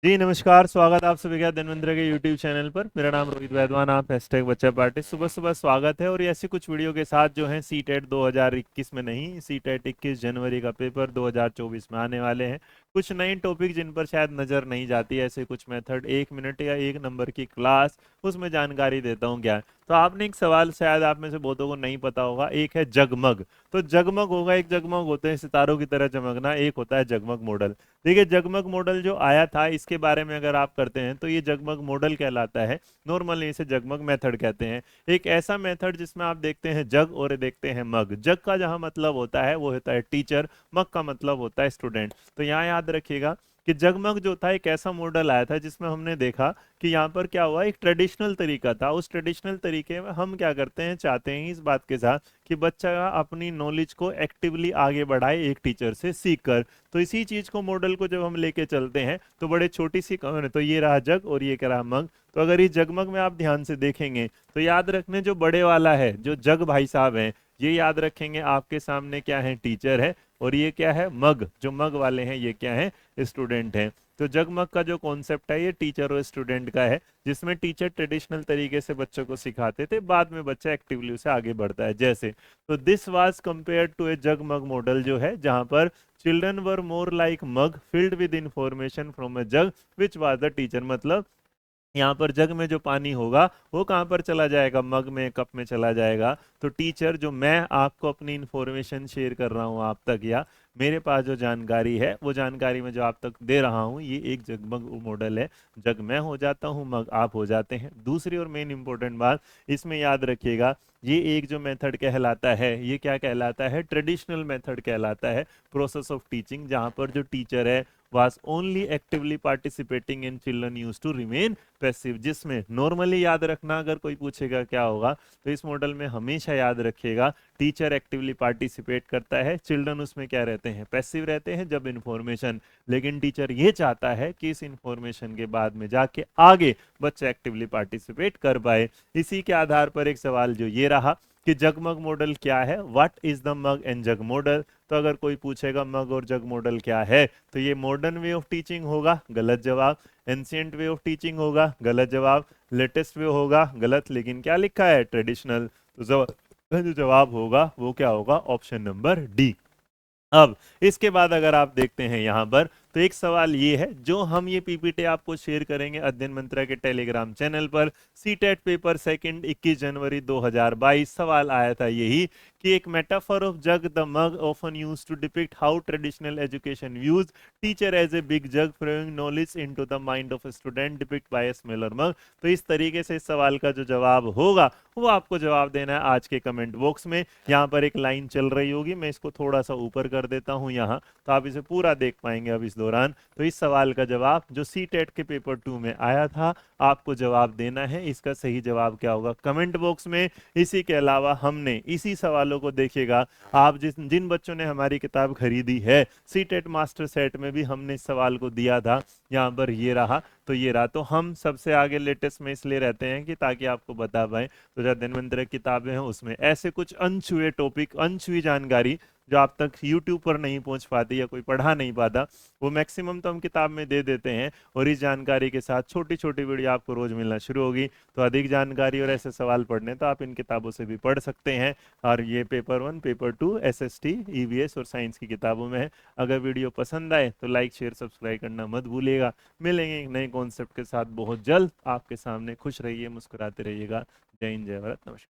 जी नमस्कार। स्वागत आप सभी का धन्वंतरि के यूट्यूब चैनल पर। मेरा नाम रोहित वैद्वान, आप हैशटैग बच्चा पार्टी। सुबह सुबह स्वागत है और ये ऐसी कुछ वीडियो के साथ जो है सी टेट 2021 में नहीं, सी टेट 21 जनवरी का पेपर 2024 में आने वाले हैं। कुछ नए टॉपिक जिन पर शायद नज़र नहीं जाती, ऐसे कुछ मेथड, 1 मिनट या 1 नंबर की क्लास, उसमें जानकारी देता हूँ क्या। तो आपने एक सवाल शायद आप में से बहुतों को नहीं पता होगा, एक है जगमग। तो जगमग होगा, एक जगमग होते हैं सितारों की तरह चमकना, एक होता है जगमग मॉडल। देखिए जगमग मॉडल जो आया था इसके बारे में अगर आप करते हैं तो ये जगमग मॉडल कहलाता है। नॉर्मली इसे जगमग मेथड कहते हैं। एक ऐसा मेथड जिसमें आप देखते हैं जग और देखते हैं मग। जग का जहां मतलब होता है वो होता है टीचर, मग का मतलब होता है स्टूडेंट। तो यहाँ याद रखिएगा कि जगमग जो था एक ऐसा मॉडल आया था जिसमें हमने देखा कि यहाँ पर क्या हुआ, एक ट्रेडिशनल तरीका था। उस ट्रेडिशनल तरीके में हम क्या करते हैं, चाहते हैं इस बात के साथ कि बच्चा अपनी नॉलेज को एक्टिवली आगे बढ़ाए एक टीचर से सीख कर। तो इसी चीज को, मॉडल को जब हम लेके चलते हैं तो बड़े छोटी सी तो ये रहा जग और ये रहा मग। तो अगर इस जगमग में आप ध्यान से देखेंगे तो याद रखने जो बड़े वाला है, जो जग भाई साहब हैं, ये याद रखेंगे आपके सामने क्या है, टीचर है। और ये क्या है, मग, जो मग वाले हैं ये क्या है, स्टूडेंट हैं। तो जगमग का जो कॉन्सेप्ट है ये टीचर और स्टूडेंट का है, जिसमें टीचर ट्रेडिशनल तरीके से बच्चों को सिखाते थे, बाद में बच्चा एक्टिवली उसे आगे बढ़ता है जैसे। तो दिस वाज कंपेयर टू ए जगमग मॉडल जो है, जहां पर children were more like mug filled with information from A jug which was the teacher. मतलब यहाँ पर जग में जो पानी होगा वो कहाँ पर चला जाएगा, मग में, कप में चला जाएगा। तो टीचर, जो मैं आपको अपनी इंफॉर्मेशन शेयर कर रहा हूँ आप तक, या मेरे पास जो जानकारी है वो जानकारी मैं जो आप तक दे रहा हूँ, ये एक जगमग मॉडल है। जग मैं हो जाता हूँ, मग आप हो जाते हैं। दूसरी और मेन इंपॉर्टेंट बात इसमें याद रखिएगा, ये एक जो मेथड कहलाता है, ये क्या कहलाता है, ट्रेडिशनल मेथड कहलाता है, प्रोसेस ऑफ टीचिंग, जहाँ पर जो टीचर है was only actively participating and children used to remain passive. जिसमें नॉर्मली याद रखना, अगर कोई पूछेगा क्या होगा, तो इस मॉडल में हमेशा याद रखिएगा टीचर एक्टिवली पार्टिसिपेट करता है, चिल्ड्रन उसमें क्या रहते हैं, पैसिव रहते हैं जब इन्फॉर्मेशन। लेकिन टीचर ये चाहता है कि इस इन्फॉर्मेशन के बाद में जाके आगे बच्चा एक्टिवली पार्टिसिपेट कर पाए। इसी के आधार पर एक सवाल जो ये रहा कि जगमग मॉडल क्या है, what is the mug and jug model. तो अगर कोई पूछेगा मग और जग मॉडल क्या है, तो ये मॉडर्न वे ऑफ टीचिंग होगा, गलत जवाब। एंशियंट वे ऑफ टीचिंग होगा, गलत जवाब। लेटेस्ट वे होगा, गलत। लेकिन क्या लिखा है, ट्रेडिशनल। तो जो जवाब होगा वो क्या होगा, ऑप्शन नंबर डी। अब इसके बाद अगर आप देखते हैं यहां पर, तो एक सवाल ये है, जो हम ये पीपीटी आपको शेयर करेंगे अध्ययन मंत्रा के टेलीग्राम चैनल पर, सी टेट पेपर सेकंड 21 जनवरी 2022। सवाल आया था यही कि एक metaphor of jug the mug often use to depict how traditional education views teacher as a big jug flowing knowledge into the mind of a student depict by a smaller mug. तो इस तरीके से इस सवाल का जो जवाब होगा वो आपको जवाब देना है आज के कमेंट बॉक्स में। यहाँ पर एक लाइन चल रही होगी, मैं इसको थोड़ा सा ऊपर कर देता हूँ यहाँ, तो आप इसे पूरा देख पाएंगे अब इस दौरान। तो इस सवाल का जवाब जो सी टेट के पेपर 2 में आया था, आपको जवाब देना है। इसका सही जवाब क्या होगा, कमेंट बॉक्स में। इसी के अलावा हमने इसी सवालों को, देखिएगा आप जिन बच्चों ने हमारी किताब खरीदी है सी टेट मास्टर सेट में भी हमने इस सवाल को दिया था। यहाँ पर ये रहा, तो ये रहा। तो हम सबसे आगे लेटेस्ट में इसलिए रहते हैं कि ताकि आपको बता पाए। तो जो धन्वंतरि किताबें हैं उसमें ऐसे कुछ अनछुए टॉपिक, अनछुई जानकारी जो आप तक यूट्यूब पर नहीं पहुंच पाती या कोई पढ़ा नहीं पाता, वो मैक्सिमम तो हम किताब में दे देते हैं। और इस जानकारी के साथ छोटी छोटी वीडियो आपको रोज मिलना शुरू होगी। तो अधिक जानकारी और ऐसे सवाल पढ़ने तो आप इन किताबों से भी पढ़ सकते हैं। और ये पेपर 1, पेपर 2, एसएसटी, ईवीएस और साइंस की किताबों में है। अगर वीडियो पसंद आए तो लाइक, शेयर, सब्सक्राइब करना मत भूलिएगा। मिलेंगे एक नए कॉन्सेप्ट के साथ बहुत जल्द आपके सामने। खुश रहिए, मुस्कुराते रहिएगा। जय हिंद, जय भारत, नमस्कार।